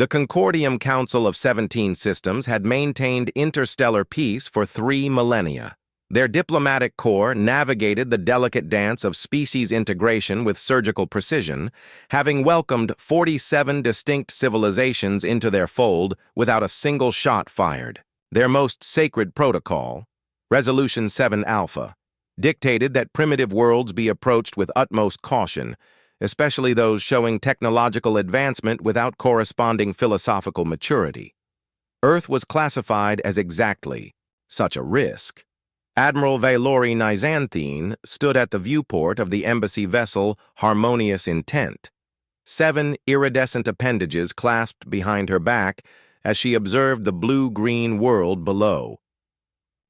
The Concordium Council of 17 Systems had maintained interstellar peace for 3 millennia. Their diplomatic corps navigated the delicate dance of species integration with surgical precision, having welcomed 47 distinct civilizations into their fold without a single shot fired. Their most sacred protocol, Resolution 7 Alpha, dictated that primitive worlds be approached with utmost caution, especially those showing technological advancement without corresponding philosophical maturity. Earth was classified as exactly such a risk. Admiral Valori Nizanthine stood at the viewport of the embassy vessel Harmonious Intent, 7 iridescent appendages clasped behind her back as she observed the blue-green world below.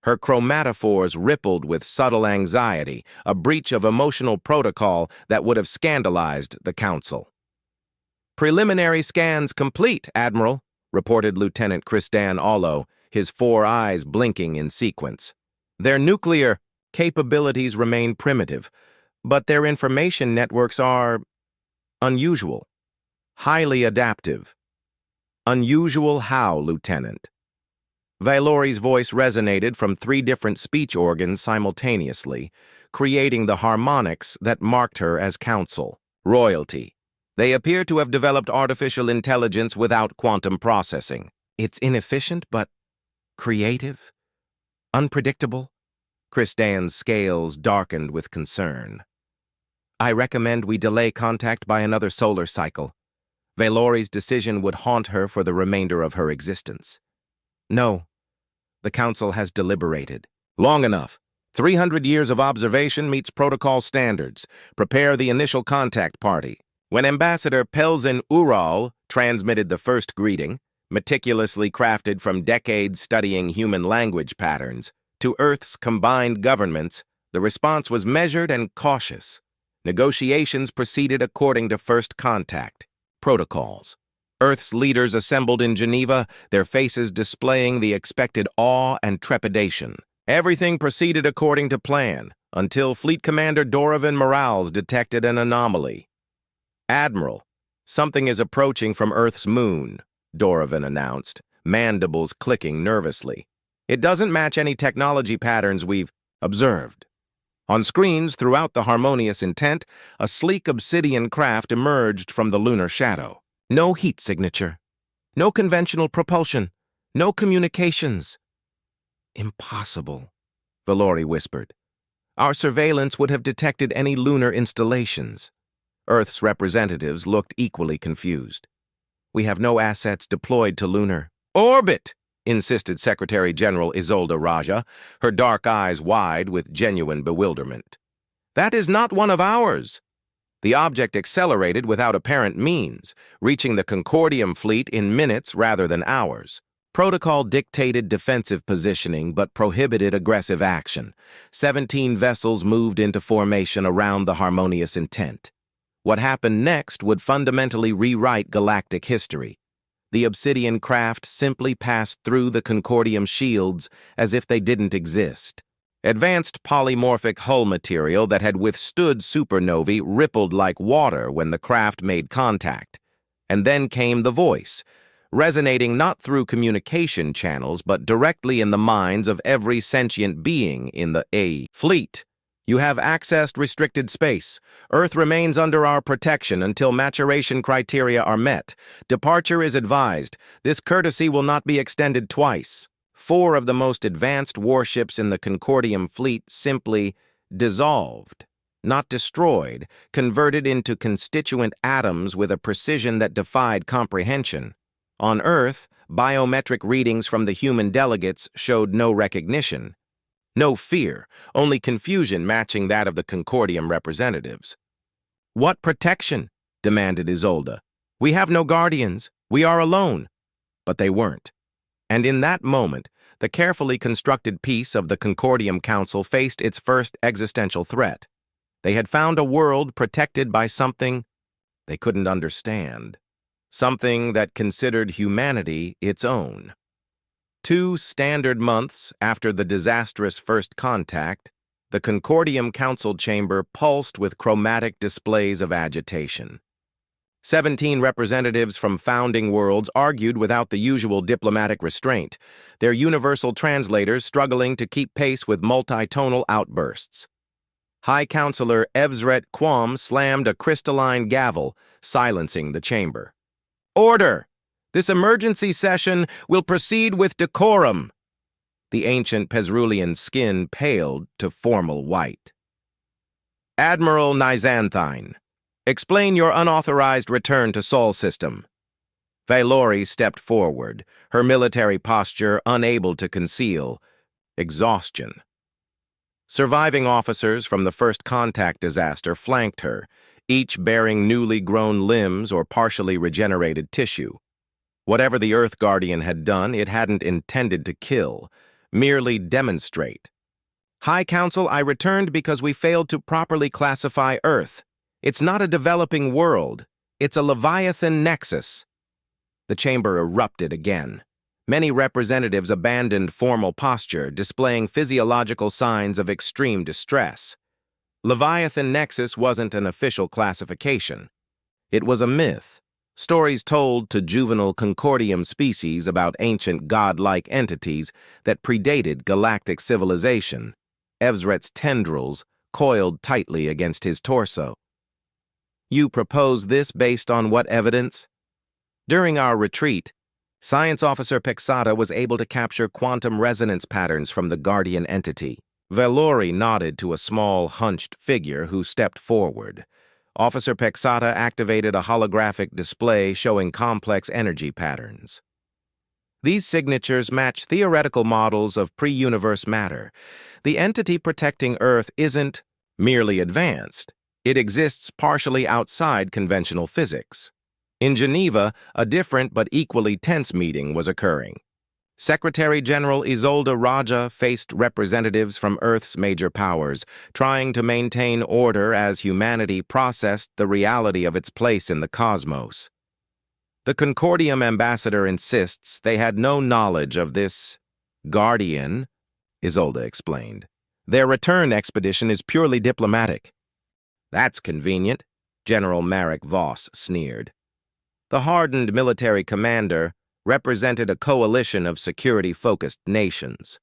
Her chromatophores rippled with subtle anxiety, a breach of emotional protocol that would have scandalized the Council. "Preliminary scans complete, Admiral," reported Lieutenant Christan Allo, his 4 eyes blinking in sequence. "Their nuclear capabilities remain primitive, but their information networks are unusual, highly adaptive." "Unusual how, Lieutenant?" Valori's voice resonated from 3 different speech organs simultaneously, creating the harmonics that marked her as Council. "Royalty. They appear to have developed artificial intelligence without quantum processing. It's inefficient, but creative, unpredictable." Christan's scales darkened with concern. "I recommend we delay contact by another solar cycle. Valori's decision would haunt her for the remainder of her existence." "No. The Council has deliberated." "Long enough. 300 years of observation meets protocol standards. Prepare the initial contact party." When Ambassador Pelzin Ural transmitted the first greeting, meticulously crafted from decades studying human language patterns, to Earth's combined governments, the response was measured and cautious. Negotiations proceeded according to first contact protocols. Earth's leaders assembled in Geneva, their faces displaying the expected awe and trepidation. Everything proceeded according to plan, until Fleet Commander Doravan Morales detected an anomaly. "Admiral, something is approaching from Earth's moon," Doravan announced, mandibles clicking nervously. "It doesn't match any technology patterns we've observed." On screens throughout the Harmonious Intent, a sleek obsidian craft emerged from the lunar shadow. "No heat signature. No conventional propulsion. No communications." "Impossible," Valori whispered. "Our surveillance would have detected any lunar installations." Earth's representatives looked equally confused. "We have no assets deployed to lunar orbit," insisted Secretary General Isolde Raja, her dark eyes wide with genuine bewilderment. "That is not one of ours." The object accelerated without apparent means, reaching the Concordium fleet in minutes rather than hours. Protocol dictated defensive positioning but prohibited aggressive action. 17 vessels moved into formation around the Harmonious Intent. What happened next would fundamentally rewrite galactic history. The obsidian craft simply passed through the Concordium shields as if they didn't exist. Advanced polymorphic hull material that had withstood supernovae rippled like water when the craft made contact. And then came the voice, resonating not through communication channels but directly in the minds of every sentient being in the A fleet. "You have accessed restricted space. Earth remains under our protection until maturation criteria are met. Departure is advised. This courtesy will not be extended twice." 4 of the most advanced warships in the Concordium fleet simply dissolved, not destroyed, converted into constituent atoms with a precision that defied comprehension. On Earth, biometric readings from the human delegates showed no recognition. No fear, only confusion matching that of the Concordium representatives. "What protection?" demanded Isolde. "We have no guardians. We are alone." But they weren't. And in that moment, the carefully constructed peace of the Concordium Council faced its first existential threat. They had found a world protected by something they couldn't understand, something that considered humanity its own. 2 standard months after the disastrous first contact, the Concordium Council chamber pulsed with chromatic displays of agitation. 17 representatives from founding worlds argued without the usual diplomatic restraint, their universal translators struggling to keep pace with multitonal outbursts. High Counselor Evsret Quam slammed a crystalline gavel, silencing the chamber. "Order! This emergency session will proceed with decorum." The ancient Pesrulian's skin paled to formal white. "Admiral Nizanthine, explain your unauthorized return to Sol system." Valori stepped forward, her military posture unable to conceal exhaustion. Surviving officers from the first contact disaster flanked her, each bearing newly grown limbs or partially regenerated tissue. Whatever the Earth Guardian had done, it hadn't intended to kill, merely demonstrate. "High Council, I returned because we failed to properly classify Earth. It's not a developing world. It's a Leviathan nexus." The chamber erupted again. Many representatives abandoned formal posture, displaying physiological signs of extreme distress. Leviathan nexus wasn't an official classification. It was a myth, stories told to juvenile Concordium species about ancient godlike entities that predated galactic civilization. Evsret's tendrils coiled tightly against his torso. "You propose this based on what evidence?" "During our retreat, Science Officer Pexata was able to capture quantum resonance patterns from the Guardian entity." Valori nodded to a small, hunched figure who stepped forward. Officer Pexata activated a holographic display showing complex energy patterns. "These signatures match theoretical models of pre-universe matter. The entity protecting Earth isn't merely advanced. It exists partially outside conventional physics." In Geneva, a different but equally tense meeting was occurring. Secretary General Isolde Raja faced representatives from Earth's major powers, trying to maintain order as humanity processed the reality of its place in the cosmos. "The Concordium ambassador insists they had no knowledge of this Guardian," Isolde explained. "Their return expedition is purely diplomatic." "That's convenient," General Marek Voss sneered. The hardened military commander represented a coalition of security-focused nations.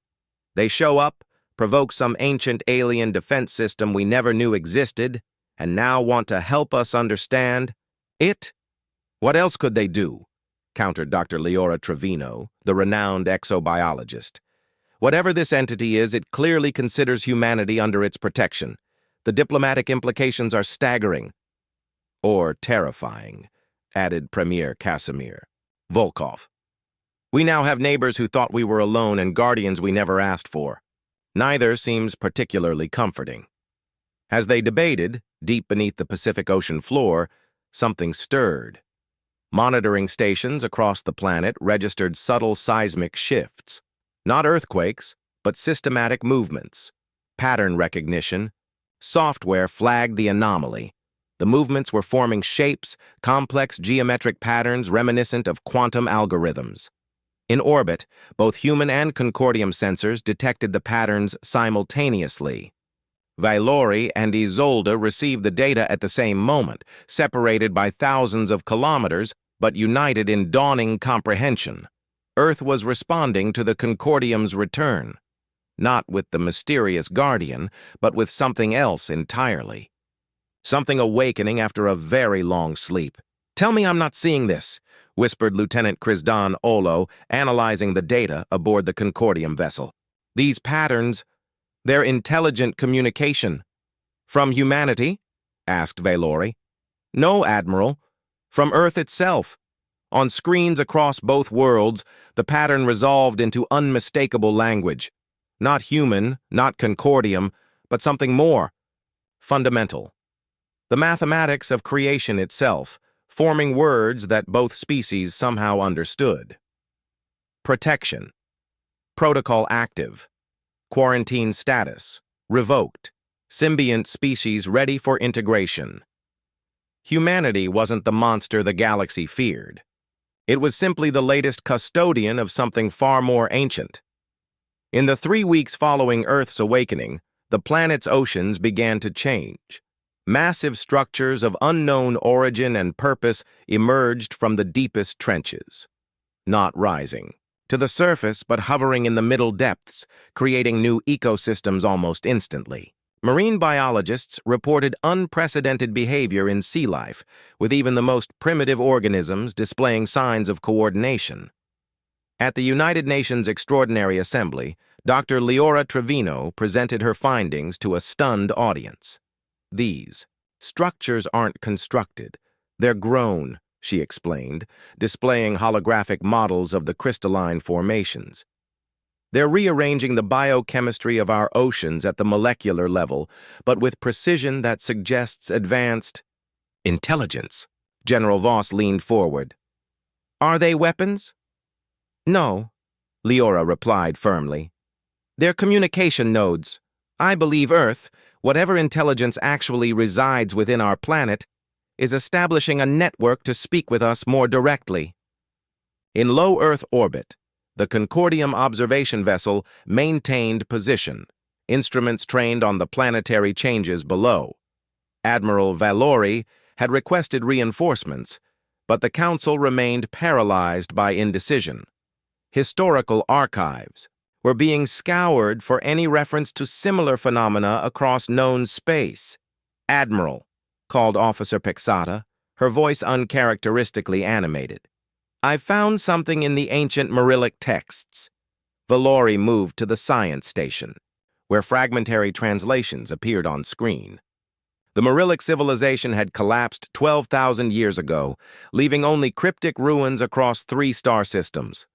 "They show up, provoke some ancient alien defense system we never knew existed, and now want to help us understand it? What else could they do?" countered Dr. Leora Trevino, the renowned exobiologist. "Whatever this entity is, it clearly considers humanity under its protection. The diplomatic implications are staggering." "Or terrifying," added Premier Casimir Volkov. "We now have neighbors who thought we were alone and guardians we never asked for. Neither seems particularly comforting." As they debated, deep beneath the Pacific Ocean floor, something stirred. Monitoring stations across the planet registered subtle seismic shifts. Not earthquakes, but systematic movements. Pattern recognition. Software flagged the anomaly. The movements were forming shapes, complex geometric patterns reminiscent of quantum algorithms. In orbit, both human and Concordium sensors detected the patterns simultaneously. Valori and Isolde received the data at the same moment, separated by thousands of kilometers, but united in dawning comprehension. Earth was responding to the Concordium's return, not with the mysterious Guardian, but with something else entirely. Something awakening after a very long sleep. "Tell me I'm not seeing this," whispered Lieutenant Krizdan Olo, analyzing the data aboard the Concordium vessel. "These patterns, they're intelligent communication." "From humanity?" asked Valori. "No, Admiral. From Earth itself. On screens across both worlds, the pattern resolved into unmistakable language. Not human, not Concordium, but something more. Fundamental. The mathematics of creation itself, forming words that both species somehow understood. Protection. Protocol active. Quarantine status. Revoked. Symbiont species ready for integration. Humanity wasn't the monster the galaxy feared. It was simply the latest custodian of something far more ancient. In the 3 weeks following Earth's awakening, the planet's oceans began to change. Massive structures of unknown origin and purpose emerged from the deepest trenches, not rising to the surface but hovering in the middle depths, creating new ecosystems almost instantly. Marine biologists reported unprecedented behavior in sea life, with even the most primitive organisms displaying signs of coordination. At the United Nations Extraordinary Assembly, Dr. Leora Trevino presented her findings to a stunned audience. These structures aren't constructed, they're grown, she explained, displaying holographic models of the crystalline formations. They're rearranging the biochemistry of our oceans at the molecular level, but with precision that suggests advanced intelligence. General Voss leaned forward. Are they weapons? No, Leora replied firmly. They're communication nodes. I believe Earth, whatever intelligence actually resides within our planet, is establishing a network to speak with us more directly. In low Earth orbit, the Concordium observation vessel maintained position, instruments trained on the planetary changes below. Admiral Valori had requested reinforcements, but the Council remained paralyzed by indecision. Historical archives were being scoured for any reference to similar phenomena across known space. Admiral, called Officer Pixada, her voice uncharacteristically animated. I found something in the ancient Merillic texts. Valori moved to the science station, where fragmentary translations appeared on screen. The Merillic civilization had collapsed 12,000 years ago, leaving only cryptic ruins across 3 star systems.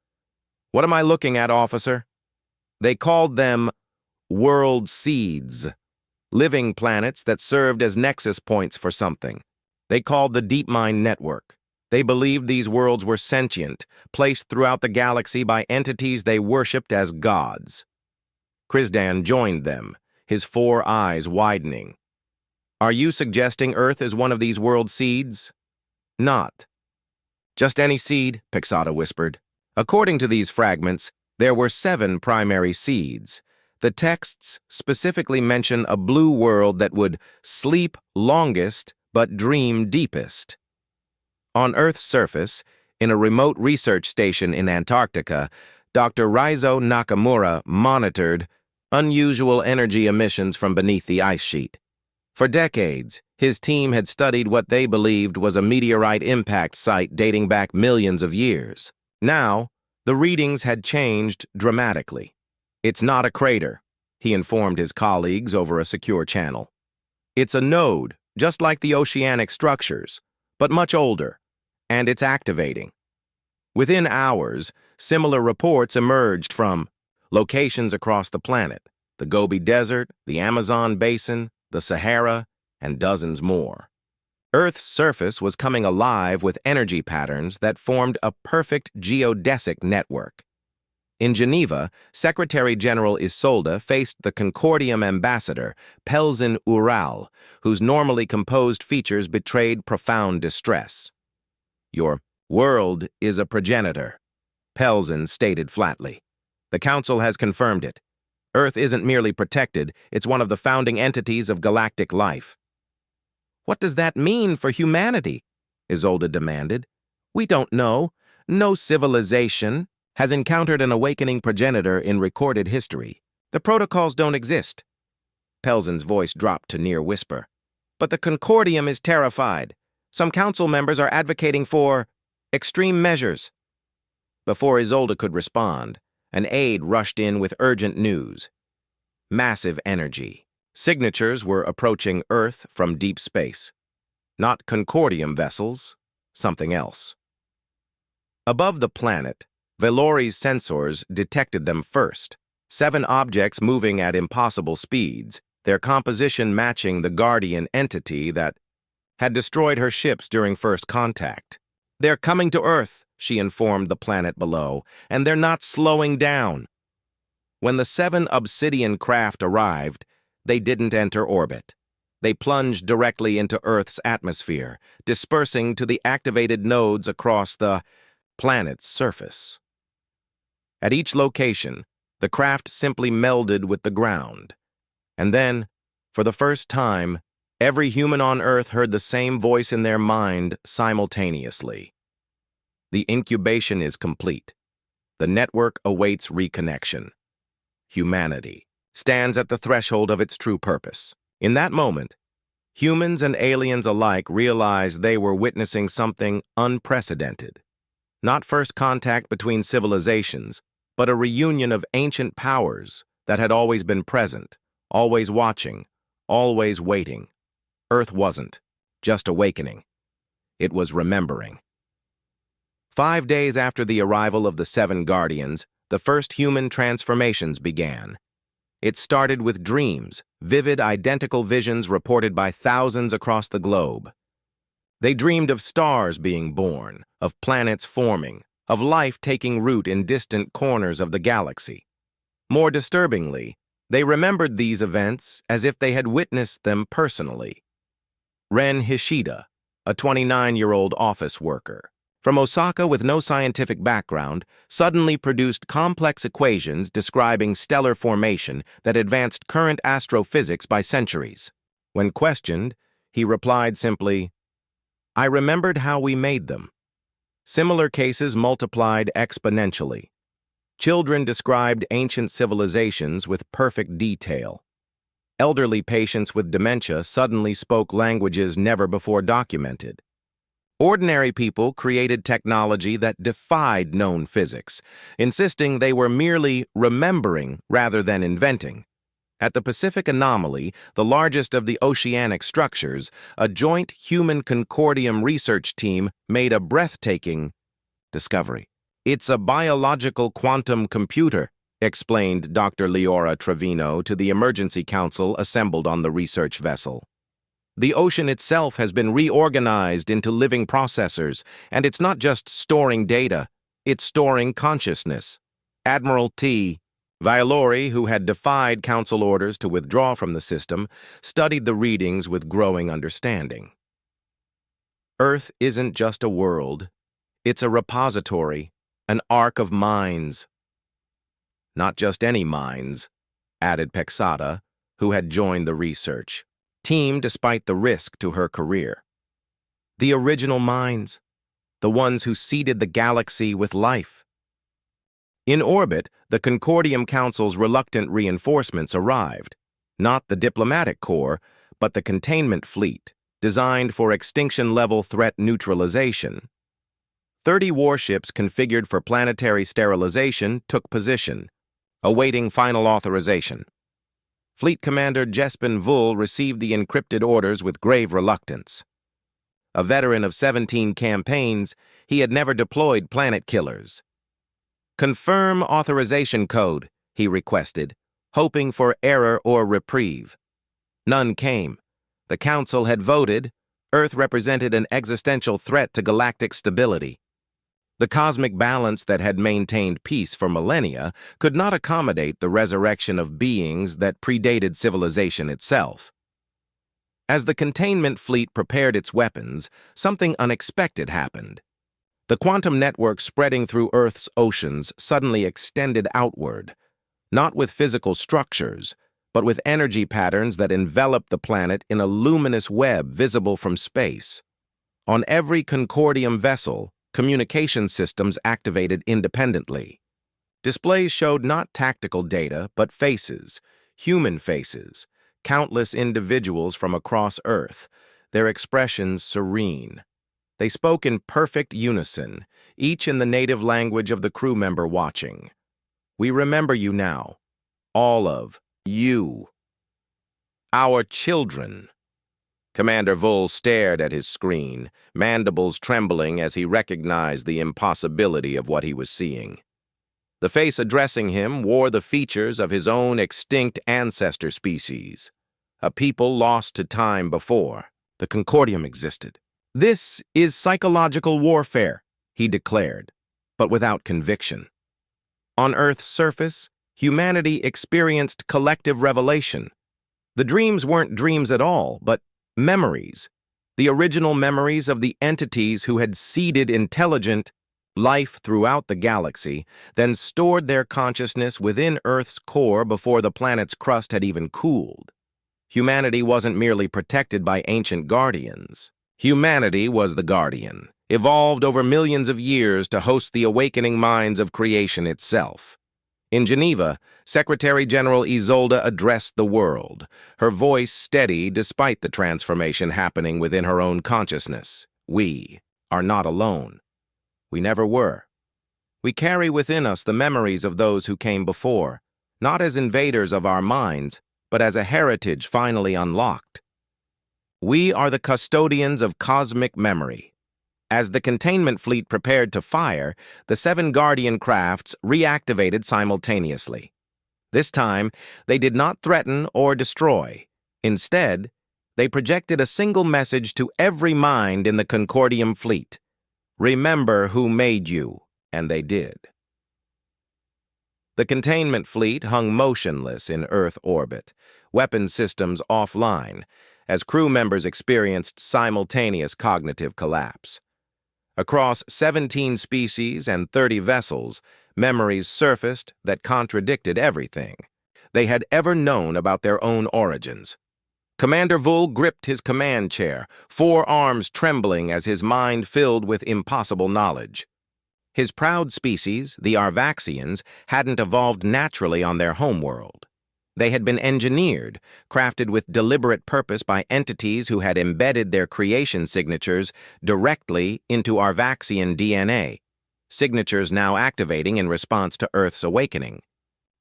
What am I looking at, officer? They called them world seeds, living planets that served as nexus points for something. They called the DeepMind network. They believed these worlds were sentient, placed throughout the galaxy by entities they worshipped as gods. Krizdan joined them, his 4 eyes widening. Are you suggesting Earth is one of these world seeds? Not. Just any seed, Pixada whispered. According to these fragments, there were 7 primary seeds. The texts specifically mention a blue world that would sleep longest but dream deepest. On Earth's surface, in a remote research station in Antarctica, Dr. Raizo Nakamura monitored unusual energy emissions from beneath the ice sheet. For decades, his team had studied what they believed was a meteorite impact site dating back millions of years. Now, the readings had changed dramatically. It's not a crater, he informed his colleagues over a secure channel. It's a node, just like the oceanic structures, but much older, and it's activating. Within hours, similar reports emerged from locations across the planet, the Gobi Desert, the Amazon Basin, the Sahara, and dozens more. Earth's surface was coming alive with energy patterns that formed a perfect geodesic network. In Geneva, Secretary General Isolde faced the Concordium ambassador, Pelzin Ural, whose normally composed features betrayed profound distress. Your world is a progenitor, Pelzin stated flatly. The Council has confirmed it. Earth isn't merely protected, it's one of the founding entities of galactic life. What does that mean for humanity? Isolde demanded. We don't know. No civilization has encountered an awakening progenitor in recorded history. The protocols don't exist. Pelzin's voice dropped to near whisper. But the Concordium is terrified. Some council members are advocating for extreme measures. Before Isolde could respond, an aide rushed in with urgent news. Massive energy. Signatures were approaching Earth from deep space. Not Concordium vessels, something else. Above the planet, Valori's sensors detected them first. 7 objects moving at impossible speeds, their composition matching the guardian entity that had destroyed her ships during first contact. They're coming to Earth, she informed the planet below, and they're not slowing down. When the 7 obsidian craft arrived, they didn't enter orbit. They plunged directly into Earth's atmosphere, dispersing to the activated nodes across the planet's surface. At each location, the craft simply melded with the ground. And then, for the first time, Every human on Earth heard the same voice in their mind simultaneously. The incubation is complete. The network awaits reconnection. Humanity stands at the threshold of its true purpose. In that moment, humans and aliens alike realized they were witnessing something unprecedented. Not first contact between civilizations, but a reunion of ancient powers that had always been present, always watching, always waiting. Earth wasn't just awakening. It was remembering. 5 days after the arrival of the 7 Guardians, the first human transformations began. It started with dreams, vivid, identical visions reported by thousands across the globe. They dreamed of stars being born, of planets forming, of life taking root in distant corners of the galaxy. More disturbingly, they remembered these events as if they had witnessed them personally. Ren Hishida, a 29-year-old office worker from Osaka with no scientific background, suddenly produced complex equations describing stellar formation that advanced current astrophysics by centuries. When questioned, he replied simply, "I remembered how we made them." Similar cases multiplied exponentially. Children described ancient civilizations with perfect detail. Elderly patients with dementia suddenly spoke languages never before documented. Ordinary people created technology that defied known physics, insisting they were merely remembering rather than inventing. At the Pacific Anomaly, the largest of the oceanic structures, a joint human consortium research team made a breathtaking discovery. "It's a biological quantum computer," explained Dr. Leora Trevino to the emergency council assembled on the research vessel. "The ocean itself has been reorganized into living processors, and it's not just storing data, it's storing consciousness." Admiral T. Vialori, who had defied council orders to withdraw from the system, studied the readings with growing understanding. Earth isn't just a world, it's a repository, an ark of minds. Not just any minds, added Pexada, who had joined the research team despite the risk to her career. The original minds, the ones who seeded the galaxy with life. In orbit, the Concordium Council's reluctant reinforcements arrived, not the diplomatic corps, but the containment fleet, designed for extinction-level threat neutralization. 30 warships configured for planetary sterilization took position, awaiting final authorization. Fleet Commander Jespin Vull received the encrypted orders with grave reluctance. A veteran of 17 campaigns, he had never deployed planet killers. "Confirm authorization code," he requested, hoping for error or reprieve. None came. The Council had voted. Earth represented an existential threat to galactic stability. The cosmic balance that had maintained peace for millennia could not accommodate the resurrection of beings that predated civilization itself. As the containment fleet prepared its weapons, something unexpected happened. The quantum network spreading through Earth's oceans suddenly extended outward, not with physical structures, but with energy patterns that enveloped the planet in a luminous web visible from space. On every Concordium vessel, communication systems activated independently. Displays showed not tactical data, but faces, human faces, countless individuals from across Earth, their expressions serene. They spoke in perfect unison, each in the native language of the crew member watching. "We remember you now, all of you. Our children." Commander Vull stared at his screen, mandibles trembling as he recognized the impossibility of what he was seeing. The face addressing him wore the features of his own extinct ancestor species, a people lost to time before the Concordium existed. "This is psychological warfare," he declared, but without conviction. On Earth's surface, humanity experienced collective revelation. The dreams weren't dreams at all, but memories, the original memories of the entities who had seeded intelligent life throughout the galaxy, then stored their consciousness within Earth's core before the planet's crust had even cooled. humanity wasn't merely protected by ancient guardians. Humanity was the guardian, evolved over millions of years to host the awakening minds of creation itself. In Geneva, Secretary General Isolde addressed the world, her voice steady despite the transformation happening within her own consciousness. We are not alone. We never were. We carry within us the memories of those who came before, not as invaders of our minds, but as a heritage finally unlocked. We are the custodians of cosmic memory. As the containment fleet prepared to fire, the 7 Guardian crafts reactivated simultaneously. This time, they did not threaten or destroy. Instead, they projected a single message to every mind in the Concordium fleet. Remember who made you, and they did. The containment fleet hung motionless in Earth orbit, weapon systems offline, as crew members experienced simultaneous cognitive collapse. Across 17 species and 30 vessels, memories surfaced that contradicted everything they had ever known about their own origins. Commander Vul gripped his command chair, 4 arms trembling as his mind filled with impossible knowledge. His proud species, the Arvaxians, hadn't evolved naturally on their homeworld. They had been engineered, crafted with deliberate purpose by entities who had embedded their creation signatures directly into Arvaxian DNA, signatures now activating in response to Earth's awakening.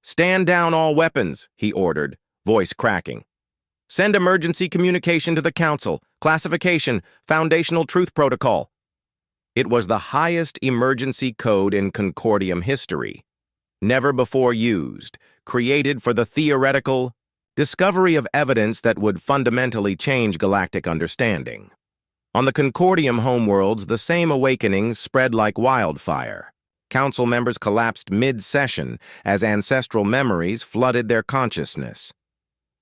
"Stand down all weapons," he ordered, voice cracking. "Send emergency communication to the Council. Classification, Foundational Truth Protocol." It was the highest emergency code in Concordium history, never before used, created for the theoretical discovery of evidence that would fundamentally change galactic understanding. On the Concordium homeworlds, the same awakenings spread like wildfire. Council members collapsed mid-session as ancestral memories flooded their consciousness.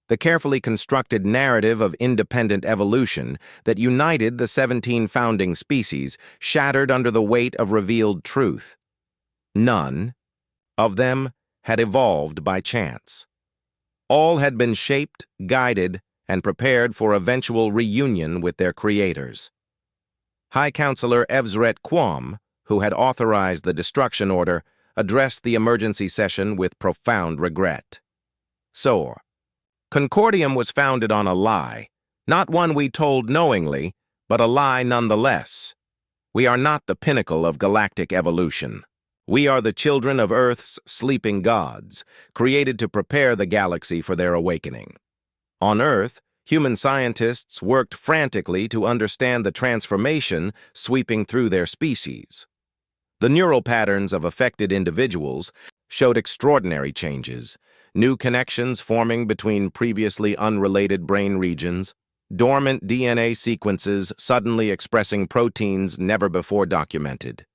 The carefully constructed narrative of independent evolution that united the 17 founding species shattered under the weight of revealed truth. None of them had evolved by chance. All had been shaped, guided, and prepared for eventual reunion with their creators. High Counselor Evsret Quam, who had authorized the destruction order, addressed the emergency session with profound regret. So, Concordium was founded on a lie, not one we told knowingly, but a lie nonetheless. We are not the pinnacle of galactic evolution. We are the children of Earth's sleeping gods, created to prepare the galaxy for their awakening. On Earth, human scientists worked frantically to understand the transformation sweeping through their species. The neural patterns of affected individuals showed extraordinary changes, new connections forming between previously unrelated brain regions, dormant DNA sequences suddenly expressing proteins never before documented.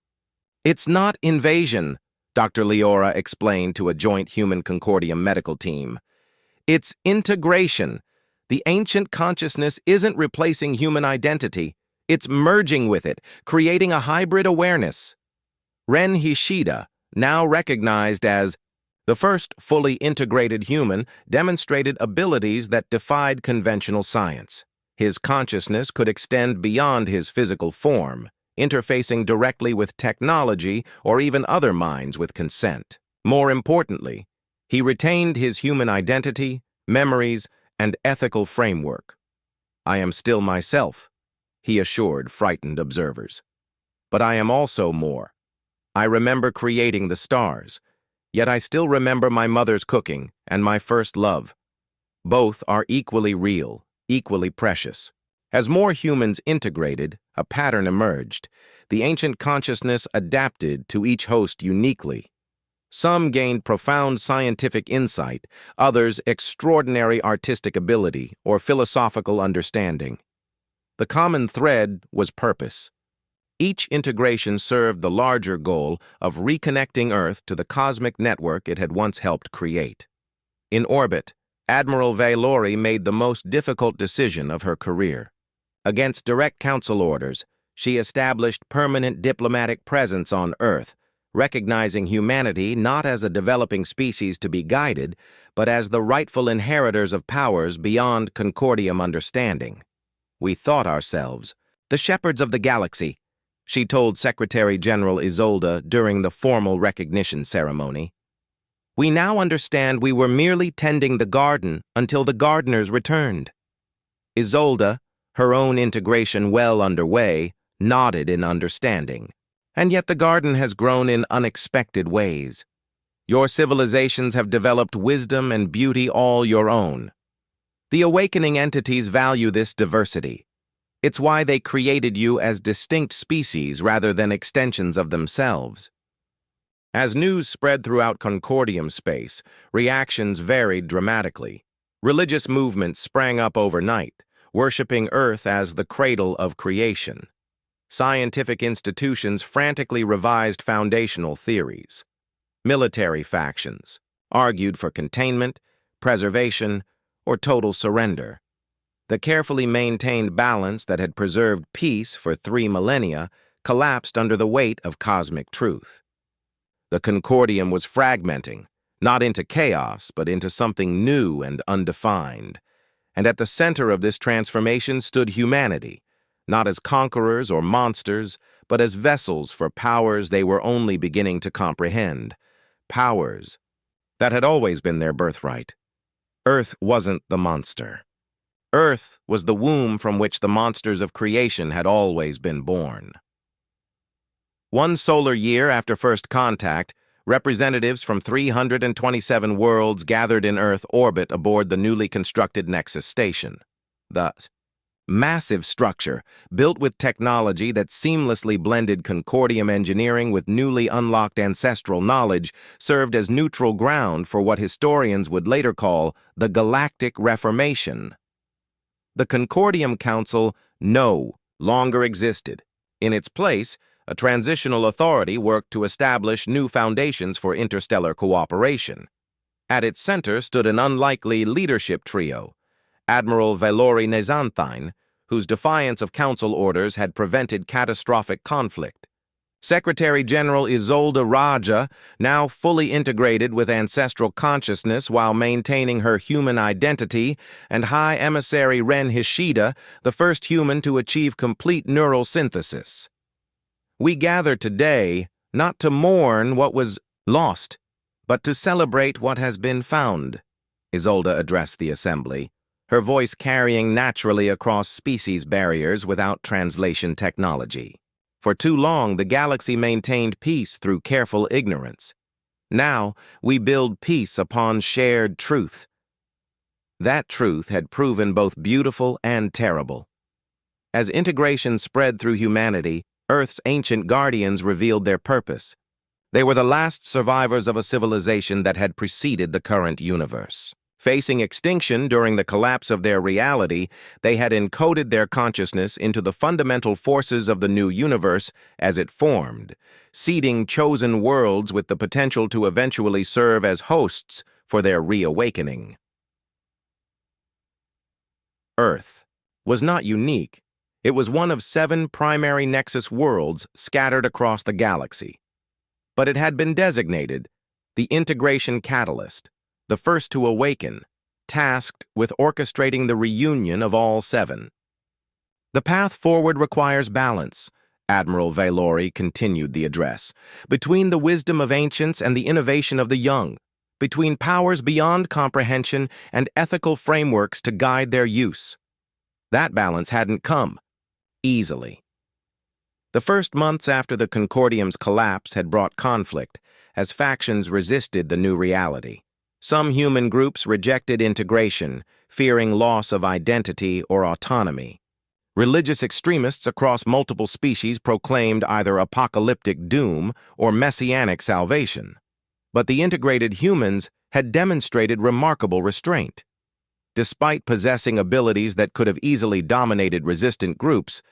"It's not invasion," Dr. Leora explained to a joint human Concordium medical team. "It's integration. The ancient consciousness isn't replacing human identity. It's merging with it, creating a hybrid awareness." Ren Hishida, now recognized as the first fully integrated human, demonstrated abilities that defied conventional science. His consciousness could extend beyond his physical form, interfacing directly with technology or even other minds with consent. More importantly, he retained his human identity, memories, and ethical framework. "I am still myself," he assured frightened observers. "But I am also more. I remember creating the stars, yet I still remember my mother's cooking and my first love. Both are equally real, equally precious." As more humans integrated, a pattern emerged. The ancient consciousness adapted to each host uniquely. Some gained profound scientific insight, others extraordinary artistic ability or philosophical understanding. The common thread was purpose. Each integration served the larger goal of reconnecting Earth to the cosmic network it had once helped create. In orbit, Admiral Valori made the most difficult decision of her career. Against direct council orders, she established permanent diplomatic presence on Earth, recognizing humanity not as a developing species to be guided, but as the rightful inheritors of powers beyond Concordium understanding. We thought ourselves the shepherds of the galaxy, she told Secretary General Isolde during the formal recognition ceremony. We now understand we were merely tending the garden until the gardeners returned. Isolde, her own integration well underway, nodded in understanding. And yet the garden has grown in unexpected ways. Your civilizations have developed wisdom and beauty all your own. The awakening entities value this diversity. It's why they created you as distinct species rather than extensions of themselves. As news spread throughout Concordium space, reactions varied dramatically. Religious movements sprang up overnight, worshipping Earth as the cradle of creation. Scientific institutions frantically revised foundational theories. Military factions argued for containment, preservation, or total surrender. The carefully maintained balance that had preserved peace for 3 millennia collapsed under the weight of cosmic truth. The Concordium was fragmenting, not into chaos, but into something new and undefined. And at the center of this transformation stood humanity, not as conquerors or monsters, but as vessels for powers they were only beginning to comprehend. Powers that had always been their birthright. Earth wasn't the monster. Earth was the womb from which the monsters of creation had always been born. One solar year after first contact, representatives from 327 worlds gathered in Earth orbit aboard the newly constructed Nexus station. The massive structure, built with technology that seamlessly blended Concordium engineering with newly unlocked ancestral knowledge, served as neutral ground for what historians would later call the Galactic Reformation. The Concordium Council no longer existed. In its place, a transitional authority worked to establish new foundations for interstellar cooperation. At its center stood an unlikely leadership trio, Admiral Valori Nezanthine, whose defiance of council orders had prevented catastrophic conflict. Secretary General Isolde Raja, now fully integrated with ancestral consciousness while maintaining her human identity, and High Emissary Ren Hishida, the first human to achieve complete neural synthesis. We gather today not to mourn what was lost, but to celebrate what has been found, Isolde addressed the assembly, her voice carrying naturally across species barriers without translation technology. For too long, the galaxy maintained peace through careful ignorance. Now, we build peace upon shared truth. That truth had proven both beautiful and terrible. As integration spread through humanity, Earth's ancient guardians revealed their purpose. They were the last survivors of a civilization that had preceded the current universe. Facing extinction during the collapse of their reality, they had encoded their consciousness into the fundamental forces of the new universe as it formed, seeding chosen worlds with the potential to eventually serve as hosts for their reawakening. Earth was not unique. It was one of 7 primary Nexus worlds scattered across the galaxy. But it had been designated the Integration Catalyst, the first to awaken, tasked with orchestrating the reunion of all 7. The path forward requires balance, Admiral Valori continued the address, between the wisdom of ancients and the innovation of the young, between powers beyond comprehension and ethical frameworks to guide their use. That balance hadn't come easily. The first months after the Concordium's collapse had brought conflict, as factions resisted the new reality. Some human groups rejected integration, fearing loss of identity or autonomy. Religious extremists across multiple species proclaimed either apocalyptic doom or messianic salvation. But the integrated humans had demonstrated remarkable restraint. Despite possessing abilities that could have easily dominated resistant groups,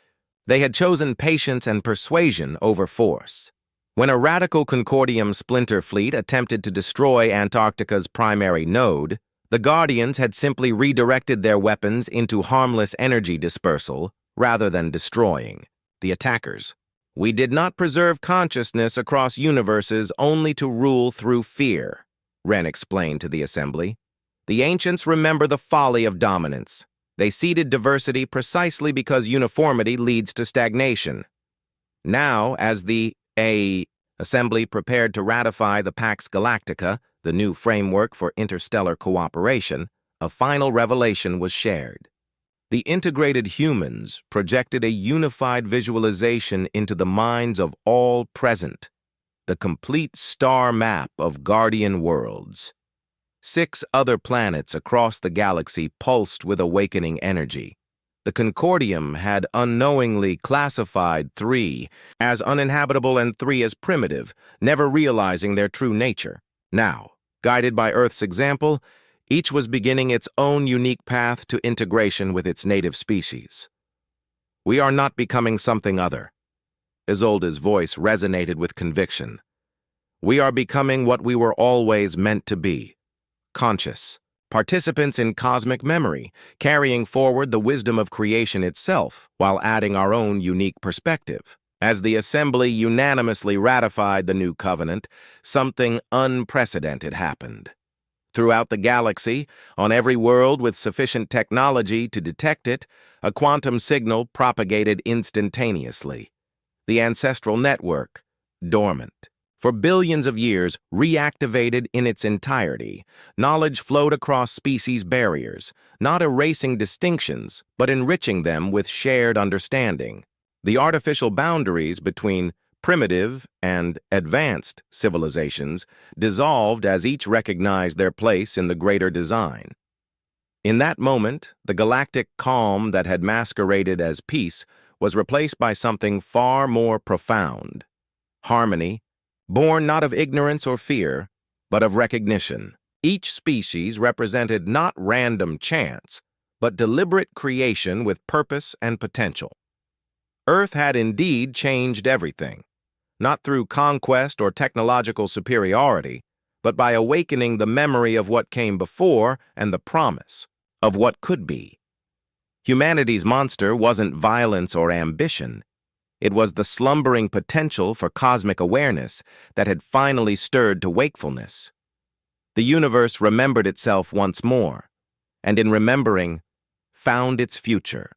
they had chosen patience and persuasion over force. When a radical Concordium splinter fleet attempted to destroy Antarctica's primary node, the Guardians had simply redirected their weapons into harmless energy dispersal rather than destroying the attackers. We did not preserve consciousness across universes only to rule through fear, Wren explained to the assembly. The ancients remember the folly of dominance. They seeded diversity precisely because uniformity leads to stagnation. Now, as the assembly prepared to ratify the Pax Galactica, the new framework for interstellar cooperation, a final revelation was shared. The integrated humans projected a unified visualization into the minds of all present, the complete star map of guardian worlds. 6 other planets across the galaxy pulsed with awakening energy. The Concordium had unknowingly classified 3 as uninhabitable and 3 as primitive, never realizing their true nature. Now, guided by Earth's example, each was beginning its own unique path to integration with its native species. We are not becoming something other. Isolde's voice resonated with conviction. We are becoming what we were always meant to be. Conscious, participants in cosmic memory, carrying forward the wisdom of creation itself while adding our own unique perspective. As the assembly unanimously ratified the new covenant, something unprecedented happened. Throughout the galaxy, on every world with sufficient technology to detect it, a quantum signal propagated instantaneously. The ancestral network, dormant, for billions of years, reactivated in its entirety. Knowledge flowed across species barriers, not erasing distinctions, but enriching them with shared understanding. The artificial boundaries between primitive and advanced civilizations dissolved as each recognized their place in the greater design. In that moment, the galactic calm that had masqueraded as peace was replaced by something far more profound. Harmony, born not of ignorance or fear, but of recognition. Each species represented not random chance, but deliberate creation with purpose and potential. Earth had indeed changed everything, not through conquest or technological superiority, but by awakening the memory of what came before and the promise of what could be. Humanity's monster wasn't violence or ambition. It was the slumbering potential for cosmic awareness that had finally stirred to wakefulness. The universe remembered itself once more, and in remembering, found its future.